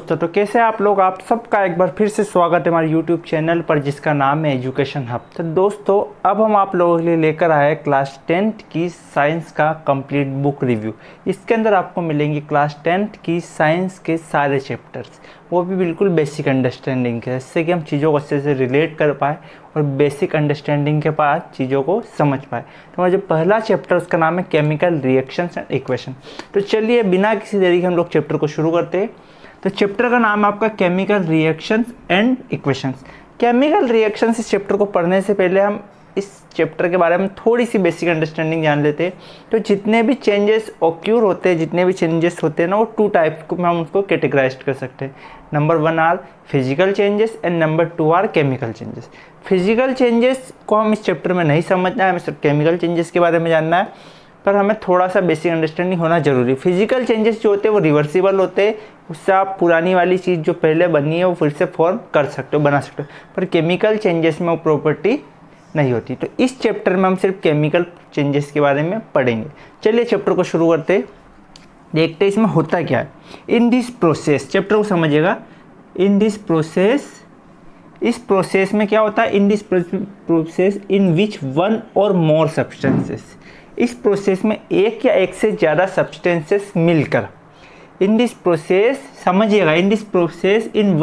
दोस्तों, तो कैसे आप लोग? आप सबका एक बार फिर से स्वागत है हमारे YouTube चैनल पर जिसका नाम है एजुकेशन हब। तो दोस्तों, अब हम आप लोगों के लिए लेकर आए क्लास 10th की साइंस का कंप्लीट बुक रिव्यू। इसके अंदर आपको मिलेंगे क्लास 10th की साइंस के सारे चैप्टर्स, वो भी बिल्कुल बेसिक अंडरस्टैंडिंग के, जिससे कि हम चीज़ों को अच्छे से रिलेट कर पाए और बेसिक अंडरस्टैंडिंग के बाद चीज़ों को समझ पाए। तो हमारा जो पहला चैप्टर उसका नाम है केमिकल रिएक्शंस एंड इक्वेशन। तो चलिए बिना किसी देरी के हम लोग चैप्टर को शुरू करते हैं। तो चैप्टर का नाम है आपका chemical reactions and equations. Chemical reactions इस चैप्टर को पढ़ने से पहले हम इस चैप्टर के बारे में थोड़ी सी बेसिक अंडरस्टैंडिंग जान लेते हैं। तो जितने भी चेंजेस ऑक्यूर होते हैं, जितने भी चेंजेस होते हैं ना, वो टू टाइप्स को हम उसको कैटेगराइज कर सकते हैं। Number 1 are physical changes and number 2 are chemical changes. Physical changes को हम इस चैप्टर में नहीं समझना है, हमें सिर्फ केमिकल चेंजेस के बारे में जानना है, पर हमें थोड़ा सा बेसिक अंडरस्टैंडिंग होना जरूरी। फिजिकल चेंजेस जो होते हैं वो रिवर्सिबल होते हैं, उससे आप पुरानी वाली चीज़ जो पहले बनी है वो फिर से फॉर्म कर सकते हो, बना सकते हो। पर केमिकल चेंजेस में वो प्रॉपर्टी नहीं होती। तो इस चैप्टर में हम सिर्फ केमिकल चेंजेस के बारे में पढ़ेंगे। चलिए चैप्टर को शुरू करते, देखते इसमें होता क्या है। इन दिस प्रोसेस, चैप्टर को समझिएगा। इन दिस प्रोसेस, इस प्रोसेस में क्या होता है? In this process in which one और मोर सब्सटेंसेस, इस प्रोसेस में एक या एक से ज़्यादा सब्सटेंसेस मिलकर, इन दिस प्रोसेस समझिएगा, in this process in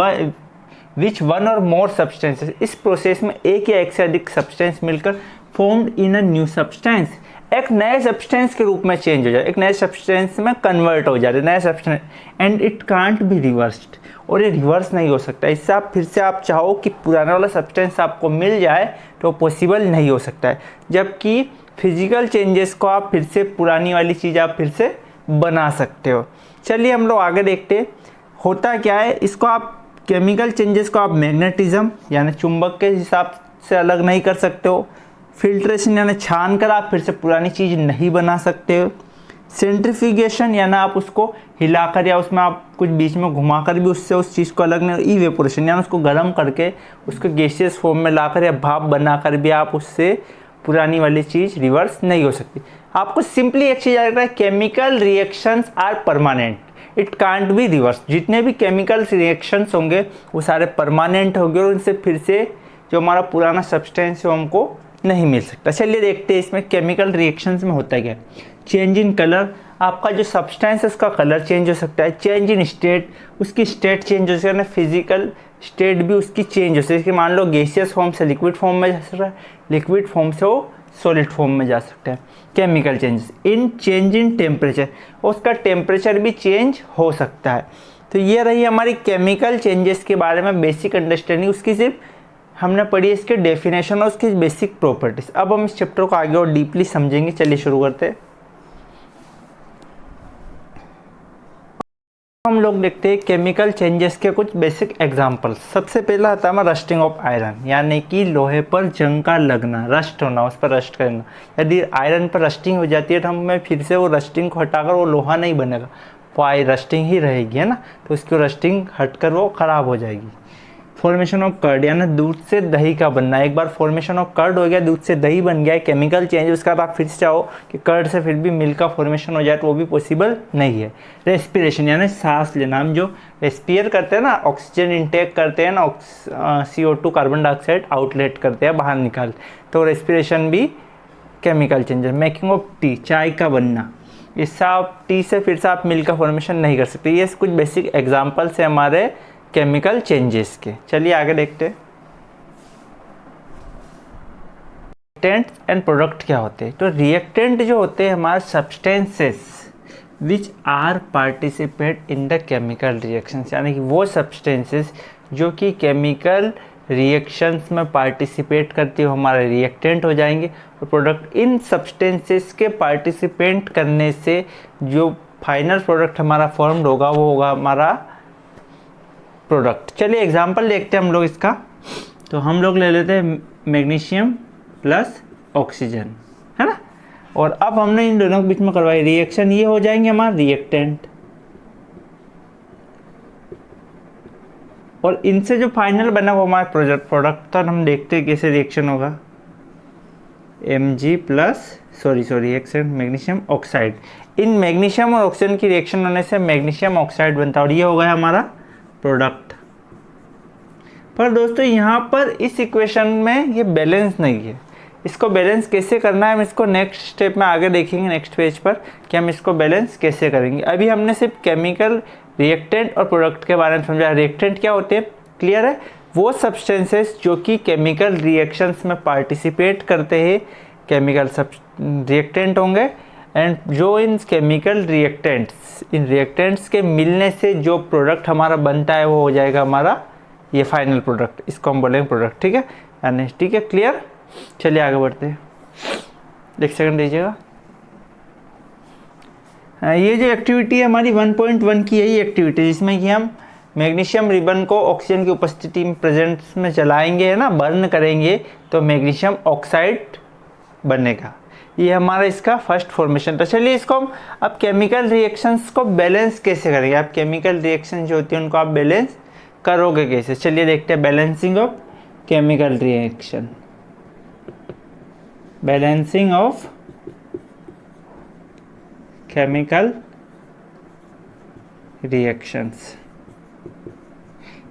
which one और मोर सब्सटेंसेस, इस प्रोसेस में एक या एक से अधिक सब्सटेंस मिलकर formed in a new substance, एक नए सब्सटेंस के रूप में चेंज हो जाए, एक नए सब्सटेंस में कन्वर्ट हो जाए, नए substance. And it can't be reversed, और ये रिवर्स नहीं हो सकता। इससे आप फिर से आप चाहो कि पुराना वाला सब्सटेंस आपको मिल जाए तो पॉसिबल नहीं हो सकता है। जबकि फिजिकल चेंजेस को आप फिर से पुरानी वाली चीज़ आप फिर से बना सकते हो। चलिए हम लोग आगे देखते हैं होता क्या है। इसको आप केमिकल चेंजेस को आप मैग्नेटिज्म यानी चुंबक के हिसाब से अलग नहीं कर सकते हो। फिल्ट्रेशन यानी छान कर आप फिर से पुरानी चीज़ नहीं बना सकते हो। सेंट्रीफ्यूगेशन यानी आप उसको हिलाकर या उसमें आप कुछ बीच में घुमाकर भी उससे उस चीज़ को अलग नहीं। इवेपोरेशन यानी उसको गर्म करके उसको गैसियस फॉर्म में लाकर या भाप बनाकर भी आप उससे पुरानी वाली चीज़ रिवर्स नहीं हो सकती। आपको सिंपली एक चीज़ याद रखना है, chemical reactions are permanent, it can't be reverse. जितने भी केमिकल रिएक्शंस होंगे वो सारे परमानेंट होंगे और उनसे फिर से जो हमारा पुराना सब्सटेंस है वो हमको नहीं मिल सकता। चलिए देखते हैं इसमें केमिकल रिएक्शंस में होता क्या है। चेंज इन कलर, आपका जो सब्सटेंस है उसका कलर चेंज हो सकता है। चेंज इन स्टेट, उसकी स्टेट चेंज हो सकता है। फिजिकल स्टेट भी उसकी चेंज हो सकती है। मान लो गैसियस फॉर्म से लिक्विड फॉर्म में जा सकता है, लिक्विड फॉर्म से वो सॉलिड फॉर्म में जा सकता है। Chemical changes in change in temperature, उसका टेम्परेचर भी चेंज हो सकता है। तो ये रही हमारी केमिकल चेंजेस के बारे में बेसिक अंडरस्टैंडिंग। उसकी सिर्फ हमने पढ़ी इसके डेफिनेशन और उसकी बेसिक प्रॉपर्टीज। अब हम इस चैप्टर को आगे और डीपली समझेंगे। चलिए शुरू करते हैं। हम लोग देखते हैं केमिकल चेंजेस के कुछ बेसिक एग्जांपल्स। सबसे पहला आता है हमारा रस्टिंग ऑफ आयरन, यानी कि लोहे पर जंग का लगना, रस्ट होना, उस पर रस्ट करना। यदि आयरन पर रस्टिंग हो जाती है तो हमें फिर से वो रस्टिंग को हटाकर वो लोहा नहीं बनेगा, वो रस्टिंग ही रहेगी, है ना। तो उसकी रस्टिंग हटकर वो खराब हो जाएगी। फॉर्मेशन ऑफ कर्ड यानी दूध से दही का बनना। एक बार फॉर्मेशन ऑफ कर्ड हो गया, दूध से दही बन गया, केमिकल चेंज, उसका बाद आप फिर से चाहो कि कर्ड से फिर भी मिल्क का फॉर्मेशन हो जाए तो वो भी पॉसिबल नहीं है। रेस्पिरेशन यानी सांस लेना, हम जो रेस्पियर करते हैं ना, ऑक्सीजन इनटेक करते हैं ना, CO2 कार्बन डाइऑक्साइड आउटलेट करते हैं, बाहर निकाल, तो रेस्पिरेशन भी chemical changes. Making of T, चाय का बनना, इससे आप टी से फिर से आप मिल्क का फॉर्मेशन नहीं कर सकते। ये कुछ बेसिक एग्जाम्पल्स है हमारे केमिकल चेंजेस के। चलिए आगे देखते हैं रिएक्टेंट एंड प्रोडक्ट क्या होते हैं। तो रिएक्टेंट जो होते हैं हमारे substances which are participate in the chemical reactions, यानी कि वो सब्सटेंसेस जो कि केमिकल रिएक्शंस में पार्टिसिपेट करती हो हमारे रिएक्टेंट हो जाएंगे। और प्रोडक्ट, इन सब्सटेंसेस के पार्टिसिपेट करने से जो फाइनल प्रोडक्ट हमारा फॉर्म्ड होगा वो होगा हमारा प्रोडक्ट। चलिए एग्जांपल देखते हैं हम लोग इसका। तो हम लोग ले लेते हैं मैग्नीशियम प्लस ऑक्सीजन, है ना। और अब हमने इन दोनों के बीच में करवाई रिएक्शन, ये हो जाएंगे हमारा रिएक्टेंट। और इनसे जो फाइनल बना वो हमारा प्रोडक्ट। तो हम देखते हैं कैसे रिएक्शन होगा। Reaction magnesium oxide. इन मैग्नीशियम और ऑक्सीजन की रिएक्शन होने से मैग्नीशियम ऑक्साइड बनता है और ये हो गया हमारा प्रोडक्ट। पर दोस्तों यहाँ पर इस इक्वेशन में ये बैलेंस नहीं है। इसको बैलेंस कैसे करना है हम इसको नेक्स्ट स्टेप में आगे देखेंगे, नेक्स्ट पेज पर, कि हम इसको बैलेंस कैसे करेंगे। अभी हमने सिर्फ केमिकल रिएक्टेंट और प्रोडक्ट के बारे में समझा। रिएक्टेंट क्या होते हैं, क्लियर है? वो सब्सटेंसेस जो कि केमिकल रिएक्शंस में पार्टिसिपेट करते हैं, केमिकल रिएक्टेंट होंगे। एंड जो इन केमिकल रिएक्टेंट्स, इन रिएक्टेंट्स के मिलने से जो प्रोडक्ट हमारा बनता है वो हो जाएगा हमारा ये फाइनल प्रोडक्ट। इसको हम बोलेंगे प्रोडक्ट, ठीक है? यानी ठीक है, क्लियर? चलिए आगे बढ़ते हैं, एक सेकंड दीजिएगा। ये जो एक्टिविटी है हमारी 1.1 की यही एक्टिविटी, जिसमें कि हम मैग्नीशियम रिबन को ऑक्सीजन की उपस्थिति में प्रेजेंस में जलाएंगे, है ना, बर्न करेंगे तो मैग्नीशियम ऑक्साइड बनेगा। ये हमारा इसका फर्स्ट फॉर्मेशन था। चलिए इसको हम अब केमिकल रिएक्शंस को बैलेंस कैसे करेंगे। आप केमिकल रिएक्शन जो होती है उनको आप बैलेंस करोगे कैसे, चलिए देखते हैं। Balancing of chemical reaction, balancing of chemical reactions,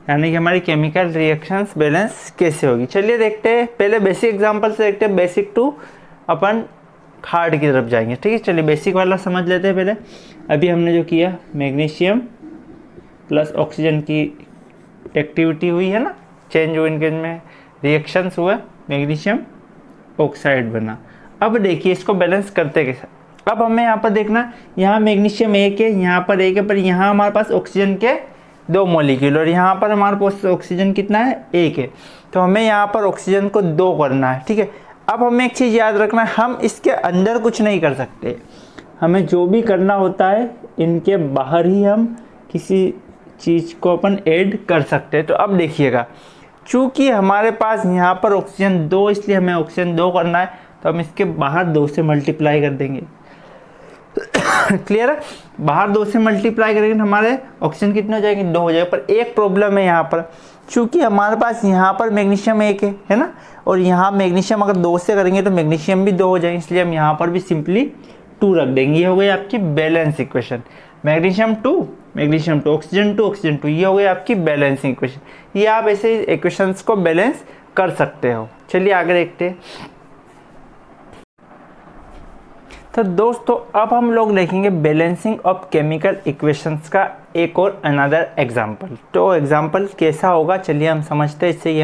यानी कि हमारी केमिकल रिएक्शंस बैलेंस कैसे होगी। चलिए देखते हैं, पहले बेसिक एग्जांपल से देखते हैं, बेसिक टू अपन हार्ड की तरफ जाएंगे, ठीक है? चलिए बेसिक वाला समझ लेते हैं पहले। अभी हमने जो किया, मैग्नीशियम प्लस ऑक्सीजन की एक्टिविटी हुई है ना, चेंज हुई इनके में, रिएक्शंस हुए, मैग्नीशियम ऑक्साइड बना। अब देखिए इसको बैलेंस करते कैसे। अब हमें यहाँ पर देखना, यहाँ मैग्नीशियम एक है, यहाँ पर एक है, पर यहाँ हमारे पास ऑक्सीजन के 2 मॉलिक्यूल और यहाँ पर हमारे पास ऑक्सीजन कितना है, 1 है। तो हमें यहाँ पर ऑक्सीजन को 2 करना है, ठीक है? अब हमें एक चीज़ याद रखना है, हम इसके अंदर कुछ नहीं कर सकते। हमें जो भी करना होता है इनके बाहर ही हम किसी चीज़ को अपन ऐड कर सकते हैं। तो अब देखिएगा, चूँकि हमारे पास यहाँ पर ऑक्सीजन 2, इसलिए हमें ऑक्सीजन 2 करना है, तो हम इसके बाहर 2 से मल्टीप्लाई कर देंगे। क्लियर है? बाहर 2 से मल्टीप्लाई करेंगे तो हमारे ऑक्सीजन कितने हो जाएंगे, 2 हो जाएगा। पर एक प्रॉब्लम है यहाँ पर, चूँकि हमारे पास यहाँ पर मैग्नीशियम 1 है ना, और यहाँ मैग्नीशियम अगर 2 से करेंगे तो मैग्नीशियम भी 2 हो जाएंगे, इसलिए हम यहाँ पर भी सिंपली 2 रख देंगे। ये हो गई आपकी balance equation. Magnesium 2, magnesium 2, oxygen 2, oxygen 2, ये हो गई आपकी बैलेंसिंग इक्वेशन। ये आप ऐसे इक्वेशंस को बैलेंस कर सकते हो। चलिए आगे देखते हैं। तो दोस्तों अब हम लोग देखेंगे बैलेंसिंग ऑफ केमिकल इक्वेशंस का एक और अनदर एग्जांपल। तो एग्जांपल कैसा होगा चलिए हम समझते हैं, इससे ये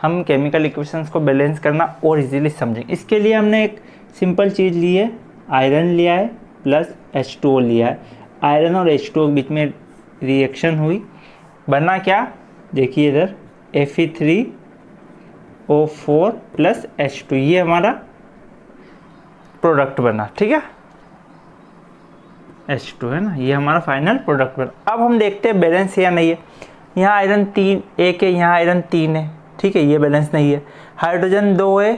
हम केमिकल इक्वेशंस को बैलेंस करना और इजीली समझेंगे। इसके लिए हमने एक सिंपल चीज़ ली है, आयरन लिया है प्लस H2O लिया है। आयरन और H2O के बीच में रिएक्शन हुई, बना क्या, देखिए इधर Fe3O4 प्लस H2, ये हमारा प्रोडक्ट बना, ठीक है? H2 है ना, ये हमारा फाइनल प्रोडक्ट बना। अब हम देखते हैं बैलेंस है या नहीं है। यहाँ आयरन 3 1 है, यहाँ आयरन 3 है, ठीक है, ये बैलेंस नहीं है। हाइड्रोजन 2 है,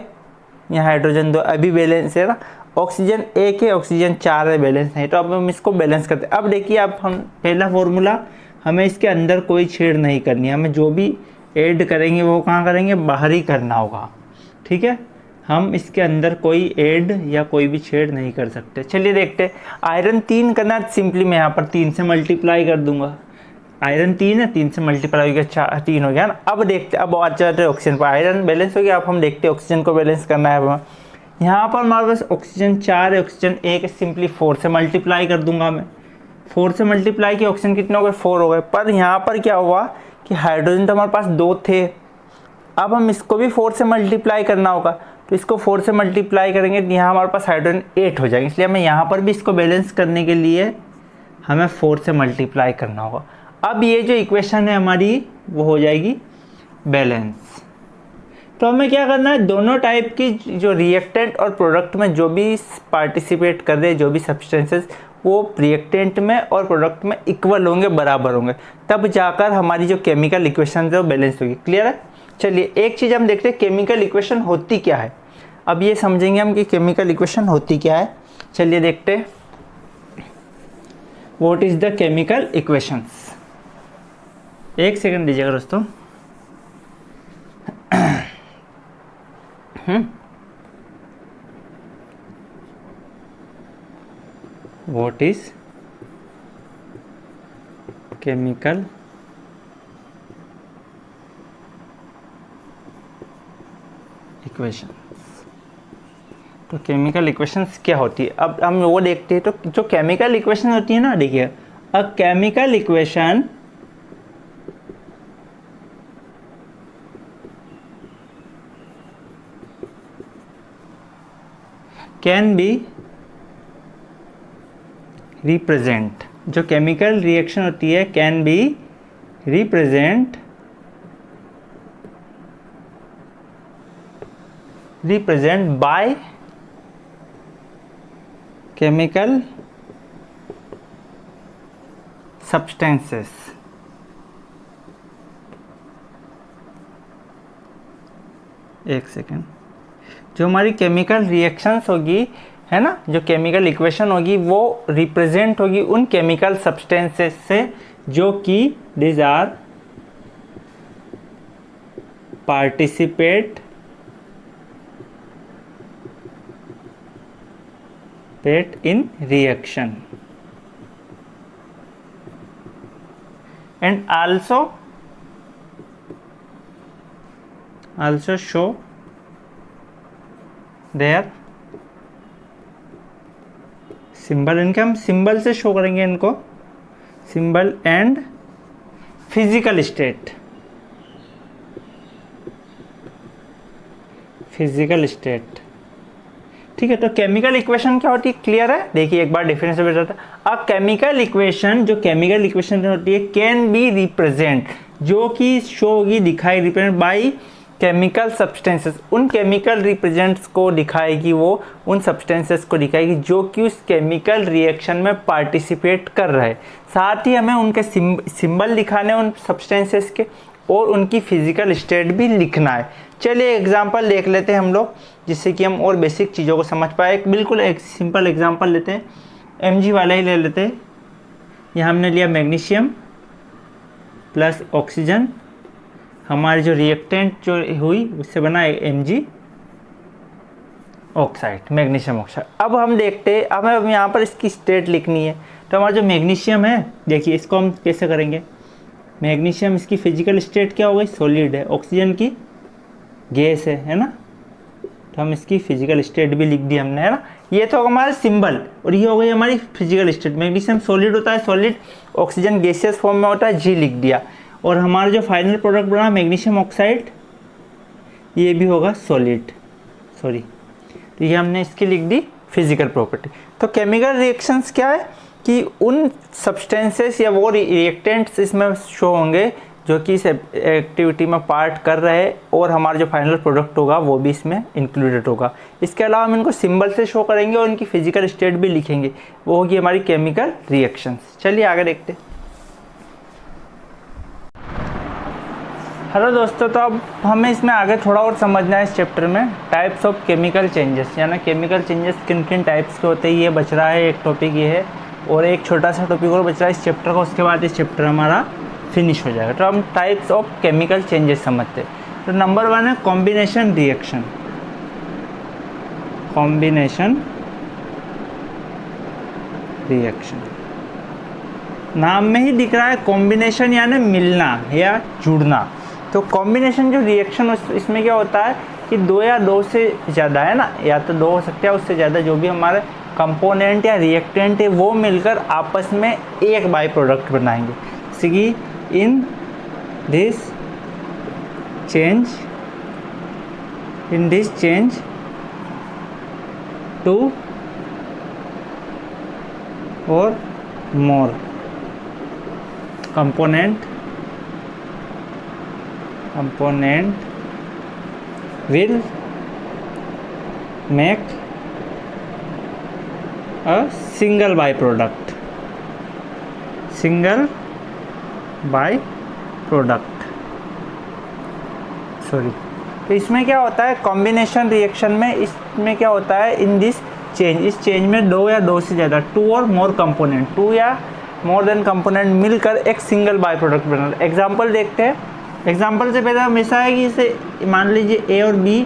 यहाँ हाइड्रोजन 2 अभी बैलेंस है ना। ऑक्सीजन 1 है, ऑक्सीजन 4 है, बैलेंस नहीं। तो अब हम इसको बैलेंस करते हैं। अब देखिए, अब हम पहला फॉर्मूला, हमें इसके अंदर कोई छेड़ नहीं करनी है। हमें जो भी ऐड करेंगे वो कहाँ करेंगे, बाहर ही करना होगा, ठीक है? हम इसके अंदर कोई ऐड या कोई भी छेड़ नहीं कर सकते। चलिए देखते हैं। आयरन 3 करना, सिंपली मैं यहाँ पर 3 से मल्टीप्लाई कर दूंगा। आयरन 3 है, 3 से मल्टीप्लाई हो गया, 3 हो गया ना। अब देखते, अब और चलते हैं ऑक्सीजन पर। आयरन बैलेंस हो गया, अब हम देखते हैं ऑक्सीजन को बैलेंस करना है। अब यहाँ पर हमारे पास ऑक्सीजन 4 है, ऑक्सीजन 1 है, सिंपली 4 से मल्टीप्लाई कर दूंगा मैं। 4 से मल्टीप्लाई किया, ऑक्सीजन कितने हो गए, 4 हो गए। पर यहाँ पर क्या हुआ कि हाइड्रोजन तो हमारे पास 2 थे, अब हम इसको भी 4 से मल्टीप्लाई करना होगा। तो इसको 4 से मल्टीप्लाई करेंगे तो यहाँ हमारे पास हाइड्रोजन 8 हो जाएंगे, इसलिए हमें यहाँ पर भी इसको बैलेंस करने के लिए हमें 4 से मल्टीप्लाई करना होगा। अब ये जो इक्वेशन है हमारी वो हो जाएगी बैलेंस। तो हमें क्या करना है, दोनों टाइप की जो रिएक्टेंट और प्रोडक्ट में जो भी पार्टिसिपेट कर रहे हैं, जो भी सब्सटेंसेस, वो रिएक्टेंट में और प्रोडक्ट में इक्वल होंगे, बराबर होंगे, तब जाकर हमारी जो केमिकल इक्वेशन है वो बैलेंस होगी। क्लियर है? चलिए एक चीज़ हम देखते हैं, केमिकल इक्वेशन होती क्या है। अब ये समझेंगे हम कि केमिकल इक्वेशन होती क्या है। चलिए देखते हैं, what is the chemical equations. एक सेकंड दीजिएगा दोस्तों। What is chemical equation. तो केमिकल इक्वेशंस क्या होती है, अब हम वो देखते हैं। तो जो केमिकल इक्वेशन होती है ना, देखिए a chemical equation can be represent, जो केमिकल रिएक्शन होती है can be represent by chemical substances. एक सेकेंड, जो हमारी केमिकल रिएक्शंस होगी है ना, जो केमिकल इक्वेशन होगी वो रिप्रेजेंट होगी उन केमिकल सब्सटेंसेस से जो कि this are participate in reaction and also show their symbol. इनके हम सिंबल से शो करेंगे इनको, सिंबल एंड फिजिकल स्टेट, ठीक है। तो केमिकल इक्वेशन क्या होती है, क्लियर है? देखिए एक बार डेफिनेशन में जाता है। अ केमिकल इक्वेशन, जो केमिकल इक्वेशन होती है कैन बी रिप्रेजेंट, जो कि शो होगी, दिखाई, रिप्रेजेंट बाय केमिकल सब्सटेंसेस, उन केमिकल रिप्रेजेंट्स को दिखाएगी, वो उन सब्सटेंसेस को दिखाएगी जो कि उस केमिकल रिएक्शन में पार्टिसिपेट कर रहे हैं। साथ ही हमें उनके सिंबल दिखाने उन सब्सटेंसेस के, और उनकी फिजिकल स्टेट भी लिखना है। चलिए एग्जांपल देख लेते हैं हम लोग, जिससे कि हम और बेसिक चीज़ों को समझ पाए। बिल्कुल एक सिंपल एग्जांपल लेते हैं, Mg वाला ही ले लेते हैं। यहाँ हमने लिया मैग्नीशियम प्लस ऑक्सीजन, हमारी जो रिएक्टेंट जो हुई उससे बना Mg ऑक्साइड, मैग्नीशियम ऑक्साइड। अब हम देखते हैं, हमें अब यहाँ पर इसकी स्टेट लिखनी है। तो हमारा जो मैग्नीशियम है, देखिए इसको हम कैसे करेंगे। मैग्नीशियम, इसकी फिजिकल स्टेट क्या हो गई, सॉलिड है। ऑक्सीजन की गैस है ना, तो हम इसकी फिजिकल स्टेट भी लिख दी हमने, है ना। ये तो हमारा सिंबल, और ये हो गई हमारी फिजिकल स्टेट। मैग्नीशियम सॉलिड होता है, सॉलिड। ऑक्सीजन गैसियस फॉर्म में होता है, जी लिख दिया। और हमारा जो फाइनल प्रोडक्ट बना मैग्नीशियम ऑक्साइड, ये भी होगा सॉलिड, सॉरी। तो ये हमने इसकी लिख दी फिजिकल प्रॉपर्टी। तो केमिकल रिएक्शंस क्या है कि उन सब्सटेंसेस या वो रिएक्टेंट्स इसमें शो होंगे जो कि इस एक्टिविटी में पार्ट कर रहे हैं, और हमारा जो फाइनल प्रोडक्ट होगा वो भी इसमें इंक्लूडेड होगा। इसके अलावा हम इनको सिंबल से शो करेंगे और इनकी फिजिकल स्टेट भी लिखेंगे, वो होगी हमारी केमिकल रिएक्शंस। चलिए आगे देखते हैं। हेलो दोस्तों, तो अब हमें इसमें आगे थोड़ा और समझना है इस चैप्टर में, टाइप्स ऑफ केमिकल चेंजेस, यानी केमिकल चेंजेस किन किन टाइप्स के होते हैं। ये बच रहा है एक टॉपिक, ये है, और एक छोटा सा टॉपिक और बच रहा है इस चैप्टर का। उसके बाद इस चैप्टर हमारा फिनिश हो जाएगा। तो हम टाइप्स ऑफ केमिकल चेंजेस समझते हैं। तो नंबर 1 है कॉम्बिनेशन रिएक्शन। कॉम्बिनेशन रिएक्शन, नाम में ही दिख रहा है कॉम्बिनेशन, यानी मिलना या जुड़ना। तो कॉम्बिनेशन जो रिएक्शन इसमें क्या होता है कि दो या दो से ज़्यादा, है ना, या तो दो हो सकते हैं, उससे ज़्यादा जो भी हमारे कंपोनेंट या रिएक्टेंट है वो मिलकर आपस में एक बाई प्रोडक्ट बनाएंगे। जैसे कि in this change two or more component will make a single byproduct, by product, sorry. तो इसमें क्या होता है कॉम्बिनेशन रिएक्शन में, इसमें क्या होता है इन दिस चेंज, इस चेंज में दो या दो से ज़्यादा, टू और मोर कंपोनेंट, टू या मोर देन कंपोनेंट मिलकर एक single by product banana. Example देखते हैं। एग्जांपल से पहले हमेशा है कि इसे मान लीजिए ए और बी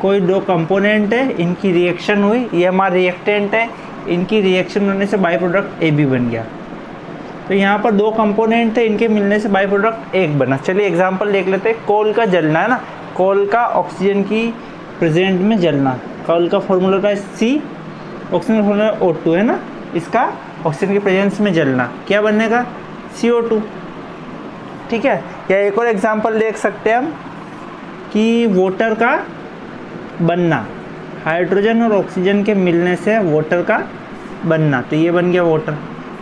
कोई दो कंपोनेंट है, इनकी रिएक्शन हुई, ये हमारा रिएक्टेंट है, इनकी रिएक्शन होने से बाई प्रोडक्ट ए बी बन गया। तो यहाँ पर दो कंपोनेंट थे, इनके मिलने से बाई प्रोडक्ट एक बना। चलिए एग्जांपल देख लेते हैं। कोल का जलना, है ना, कोल का ऑक्सीजन की प्रेजेंट में जलना। कॉल का फॉर्मूला का सी, ऑक्सीजन का फॉर्मूला O2 है ना, इसका ऑक्सीजन के प्रेजेंस में जलना क्या बनेगा, CO2। ठीक है। या एक और एग्जांपल देख सकते हैं हम कि वाटर का बनना, हाइड्रोजन और ऑक्सीजन के मिलने से वाटर का बनना, तो ये बन गया वाटर।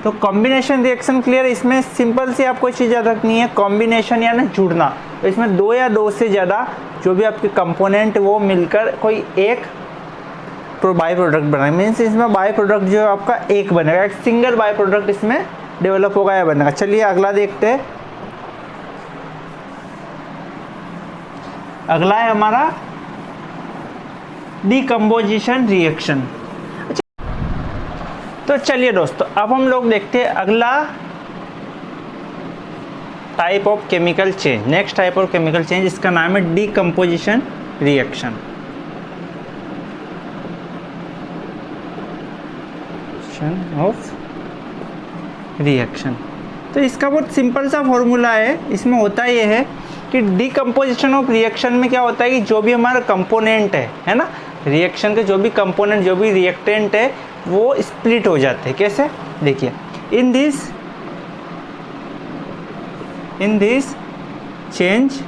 तो कॉम्बिनेशन रिएक्शन क्लियर। इसमें सिंपल सी आपको चीज़ याद रखनी है, कॉम्बिनेशन यानी जुड़ना। तो इसमें दो या दो से ज़्यादा जो भी आपके कंपोनेंट वो मिलकर कोई एक बाई प्रोडक्ट बनाए, मीन्स इसमें बाई प्रोडक्ट जो है आपका एक बनेगा, एक सिंगल बाई प्रोडक्ट इसमें डेवलप होगा या बनेगा। चलिए अगला देखते हैं। अगला है हमारा डीकम्पोजिशन रिएक्शन। तो चलिए दोस्तों, अब हम लोग देखते हैं अगला type of chemical change, next type of chemical change, इसका नाम है डीकम्पोजिशन रिएक्शन। Of reaction. तो इसका बहुत सिंपल सा फॉर्मूला है। इसमें होता ये है कि डीकम्पोजिशन ऑफ रिएक्शन में क्या होता है कि जो भी हमारा कंपोनेंट है ना, रिएक्शन के जो भी कंपोनेंट, जो भी रिएक्टेंट है वो स्प्लिट हो जाते हैं। कैसे, देखिए, in this change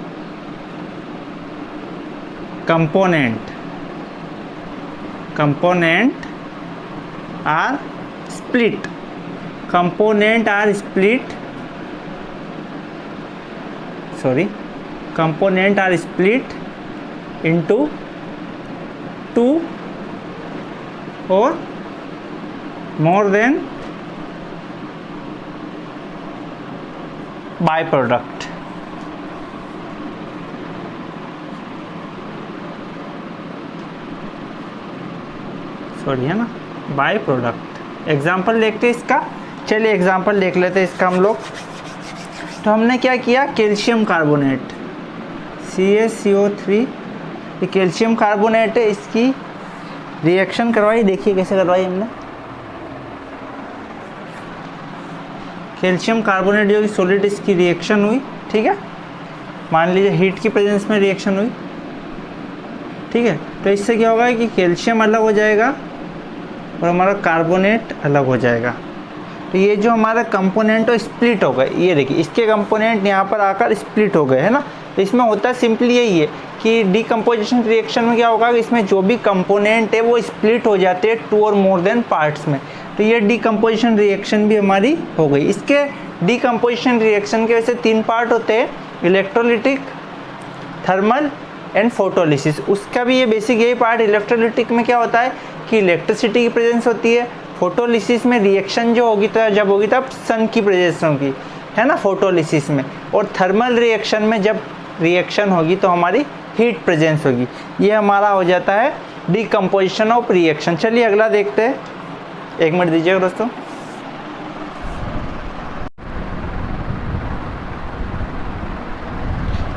component are split, component are split into two or more than byproduct। है ना, बाय प्रोडक्ट। एग्जाम्पल देखते हैं इसका। चलिए एग्जाम्पल देख लेते हैं इसका हम लोग। तो हमने क्या किया, कैल्शियम कार्बोनेट CaCO3, ये कैल्शियम कार्बोनेट है, इसकी रिएक्शन करवाई। देखिए कैसे करवाई हमने। कैल्शियम कार्बोनेट जो कि सॉलिड, इसकी रिएक्शन हुई। ठीक है, मान लीजिए हीट की प्रेजेंस में रिएक्शन हुई। ठीक है, तो इससे क्या होगा कि कैल्शियम अलग हो जाएगा और हमारा कार्बोनेट अलग हो जाएगा। तो ये जो हमारा कंपोनेंट है स्प्लिट हो गए। ये देखिए, इसके कंपोनेंट यहाँ पर आकर स्प्लिट हो गए, है ना। तो इसमें होता है सिंपली यही है कि डीकम्पोजिशन रिएक्शन में क्या होगा कि इसमें जो भी कंपोनेंट है वो स्प्लिट हो जाते हैं टू और मोर देन पार्ट्स में। तो ये डीकम्पोजिशन रिएक्शन भी हमारी हो गई। इसके डीकम्पोजिशन रिएक्शन के वैसे तीन पार्ट होते हैं, इलेक्ट्रोलिटिक, थर्मल एंड फोटोलिसिस। उसका भी ये बेसिक यही पार्ट। इलेक्ट्रोलिटिक में क्या होता है कि इलेक्ट्रिसिटी की प्रेजेंस होती है। फोटोलिसिस में रिएक्शन जो होगी तो जब होगी तब सन की प्रेजेंस होगी, है ना, फोटोलिसिस में। और थर्मल रिएक्शन में जब रिएक्शन होगी तो हमारी हीट प्रेजेंस होगी। ये हमारा हो जाता है डीकम्पोजिशन ऑफ रिएक्शन। चलिए अगला देखते हैं। एक मिनट दीजिएगा दोस्तों।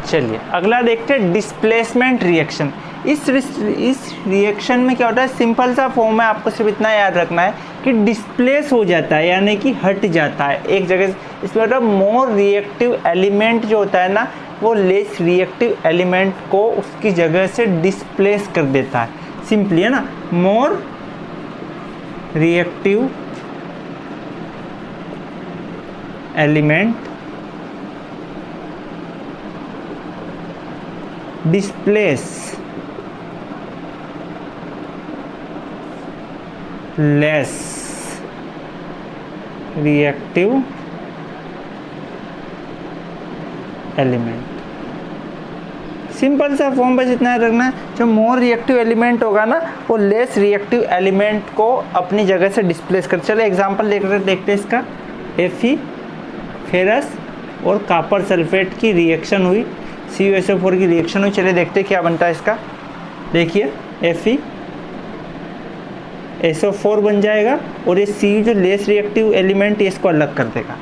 चलिए अगला देखते हैं डिस्प्लेसमेंट रिएक्शन। इस रिएक्शन में क्या होता है, सिंपल सा फॉर्म है, आपको सिर्फ इतना याद रखना है कि डिस्प्लेस हो जाता है, यानी कि हट जाता है एक जगह से। इसमें मतलब मोर रिएक्टिव एलिमेंट जो होता है ना, वो लेस रिएक्टिव एलिमेंट को उसकी जगह से डिस्प्लेस कर देता है। सिंपली, है ना, more reactive element displace less reactive element. Simple सा फॉर्म बस इतना रखना है, जो मोर रिएक्टिव एलिमेंट होगा ना वो लेस रिएक्टिव एलिमेंट को अपनी जगह से डिस्प्लेस कर। चलो एग्जांपल देखते हैं इसका। Fe फेरस और कॉपर सल्फेट की रिएक्शन हुई, CuSO4 की रिएक्शन हुई। चलिए देखते हैं क्या बनता है इसका। देखिए FeSO4 बन जाएगा और ये C जो लेस रिएक्टिव एलिमेंट है इसको अलग कर देगा।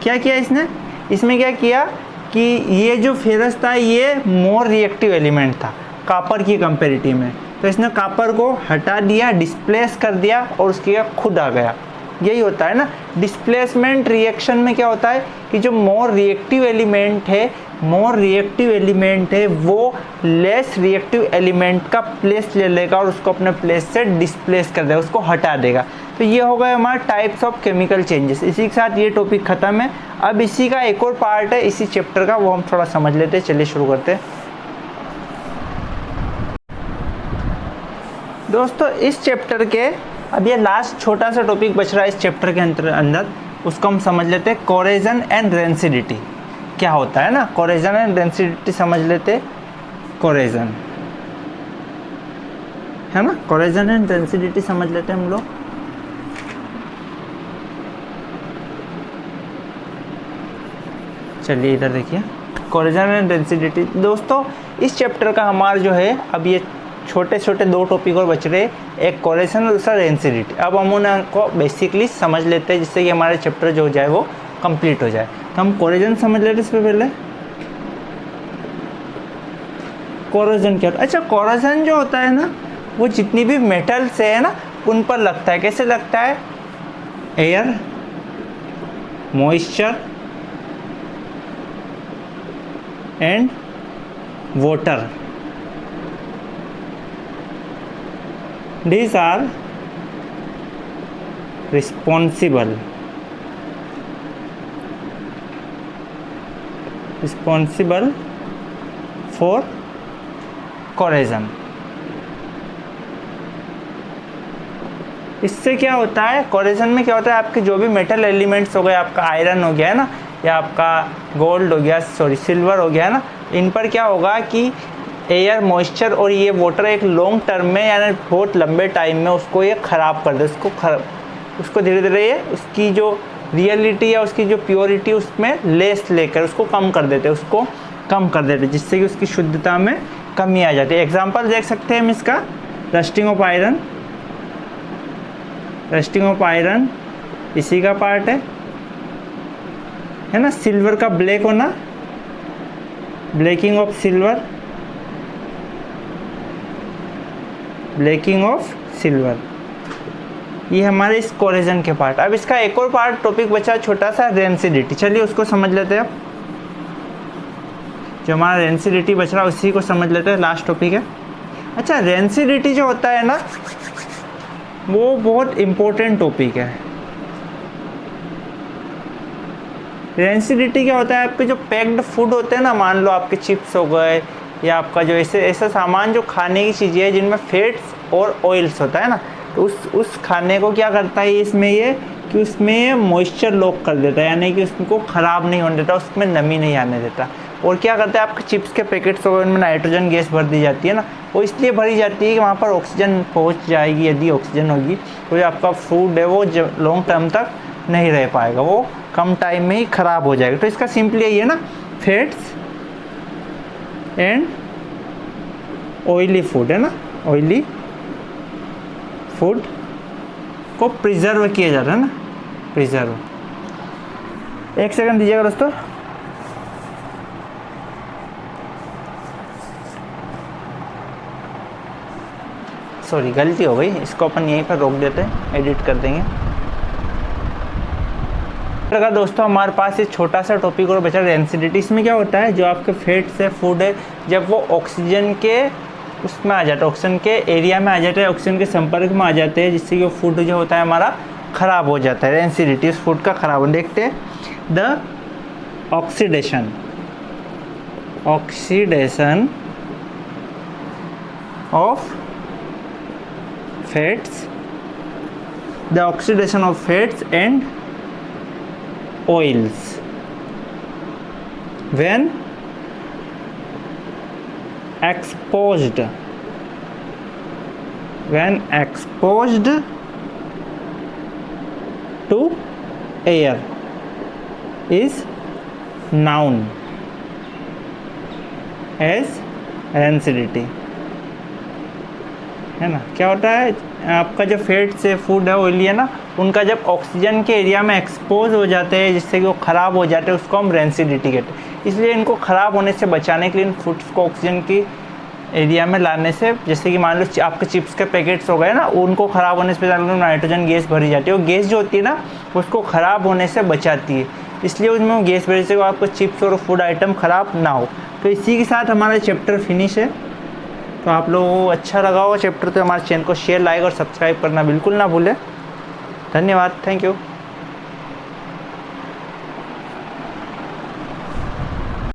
क्या किया इसने, इसमें क्या किया कि ये जो फेरस था ये मोर रिएक्टिव एलिमेंट था कॉपर की कंपेरेटिव में, तो इसने कॉपर को हटा दिया, डिस्प्लेस कर दिया और उसकी खुद आ गया। यही होता है ना। डिस्प्लेसमेंट रिएक्शन में क्या होता है कि जो मोर रिएक्टिव एलिमेंट है वो लेस रिएक्टिव एलिमेंट का प्लेस ले लेगा और उसको अपने प्लेस से डिस्प्लेस कर देगा, उसको हटा देगा। तो ये हो गया हमारा टाइप्स ऑफ केमिकल चेंजेस। इसी के साथ ये टॉपिक खत्म है। अब इसी का एक और पार्ट है इसी चैप्टर का, वो हम थोड़ा समझ लेते हैं। चलिए शुरू करते हैं। दोस्तों इस चैप्टर के अब ये लास्ट छोटा सा टॉपिक बच रहा है इस चैप्टर के अंदर, उसको हम समझ लेते हैं। कोरेजन एंड रेंसिडिटी क्या होता है ना, कोरेजन एंड रेंसिडिटी समझ लेते। कोरेजन है ना, कोरेजन एंड रेंसिडिटी समझ लेते हैं हम लोग। चलिए इधर देखिए, कोरेजन एंड रेंसिडिटी। दोस्तों इस चैप्टर का हमारा जो है अब ये छोटे छोटे दो टॉपिक और बच रहे, एक कोरेजन और दूसरा रेंसिडिटी। अब हम उनको बेसिकली समझ लेते हैं जिससे कि हमारा चैप्टर जो हो जाए वो कंप्लीट हो जाए। तो हम कोरेजन समझ लेते हैं इससे पहले। कोरेजन क्या होता है? अच्छा, कोरेजन जो होता है ना वो जितनी भी मेटल से है ना उन पर लगता है। कैसे लगता है? Air, moisture and water, these are responsible for corrosion। इससे क्या होता है, कोरेजन में क्या होता है, आपके जो भी मेटल एलिमेंट्स हो गए, आपका आयरन हो गया है ना, या आपका गोल्ड हो गया, सिल्वर हो गया है ना, इन पर क्या होगा कि एयर, मॉइस्चर और ये वाटर एक लॉन्ग टर्म में यानी बहुत लंबे टाइम में उसको ये ख़राब कर दे, उसको धीरे धीरे ये उसकी जो रियलिटी या उसकी जो प्योरिटी उसमें लेस लेकर उसको कम कर देते, जिससे कि उसकी शुद्धता में कमी आ जाती है। एग्जांपल देख सकते हैं हम इसका, रस्टिंग ऑफ आयरन इसी का पार्ट है ना। सिल्वर का ब्लैक होना, ब्लैकिंग ऑफ सिल्वर, ये हमारे इस कोरेजन के पार्ट। अब इसका एक और पार्ट टॉपिक बचा छोटा सा, रेंसिडिटी। चलिए उसको समझ लेते हैं। जो हमारा रेंसिडिटी बच रहा है उसी को समझ लेते हैं, लास्ट टॉपिक है। अच्छा, रेंसिडिटी जो होता है ना वो बहुत इम्पोर्टेंट टॉपिक है। रेंसिडिटी क्या होता है, आपके जो पैक्ड फूड होते हैं ना, मान लो आपके चिप्स हो गए या आपका जो ऐसा सामान जो खाने की चीज़ें हैं जिनमें फैट्स और ऑयल्स होता है ना, तो उस खाने को क्या करता है इसमें ये कि उसमें मॉइस्चर लॉक कर देता है, यानी कि उसको ख़राब नहीं होने देता, उसमें नमी नहीं आने देता। और क्या करता है, आपके चिप्स के पैकेट्स हो गए उनमें नाइट्रोजन गैस भर दी जाती है ना, वो इसलिए भरी जाती है कि वहाँ पर ऑक्सीजन पहुँच जाएगी। यदि ऑक्सीजन होगी तो जो आपका फूड है वो लॉन्ग टर्म तक नहीं रह पाएगा, वो कम टाइम में ही ख़राब हो जाएगा। तो इसका सिंपली यही है ना, फैट्स एंड ऑयली फूड है ना, ऑयली फूड को प्रिजर्व किया जाता है ना, प्रिजर्व। एक सेकंड दीजिएगा दोस्तों। सॉरी गलती हो गई, इसको अपन यहीं पर रोक देते हैं, एडिट कर देंगे। लगा दोस्तों हमारे पास ये छोटा सा टॉपिक और बचा रेंसिडिटी। इसमें क्या होता है, जो आपके फैट्स है, फूड है, जब वो ऑक्सीजन के उसमें आ जाता है, ऑक्सीजन के एरिया में आ जाता है, ऑक्सीजन के संपर्क में आ जाते हैं, जिससे कि वो फूड जो होता है हमारा ख़राब हो जाता है। रेंसिडिटी उस फूड का ख़राब हो। देखते हैं, the oxidation of fats, the oxidation of fats and oils when exposed to air is known as rancidity, है ना। क्या होता है, आपका जो फैट से फूड है ऑयली है ना, उनका जब ऑक्सीजन के एरिया में एक्सपोज हो जाते हैं जिससे कि वो ख़राब हो जाते हैं, उसको हम रेंसिडिटी कहते हैं। इसलिए इनको ख़राब होने से बचाने के लिए इन फूड्स को ऑक्सीजन की एरिया में लाने से, जैसे कि मान लो आपके चिप्स के पैकेट्स हो गए ना, उनको ख़राब होने से नाइट्रोजन गैस भरी जाती है। वो गैस जो होती है ना, उसको ख़राब होने से बचाती है, इसलिए उसमें वो गैस भरी से आपको चिप्स और फूड आइटम ख़राब ना हो। तो इसी के साथ हमारा चैप्टर फिनिश है। तो आप लोगों को अच्छा लगा होगा चैप्टर, तो हमारे चैनल को शेयर, लाइक और सब्सक्राइब करना बिल्कुल ना भूलें। धन्यवाद, थैंक यू।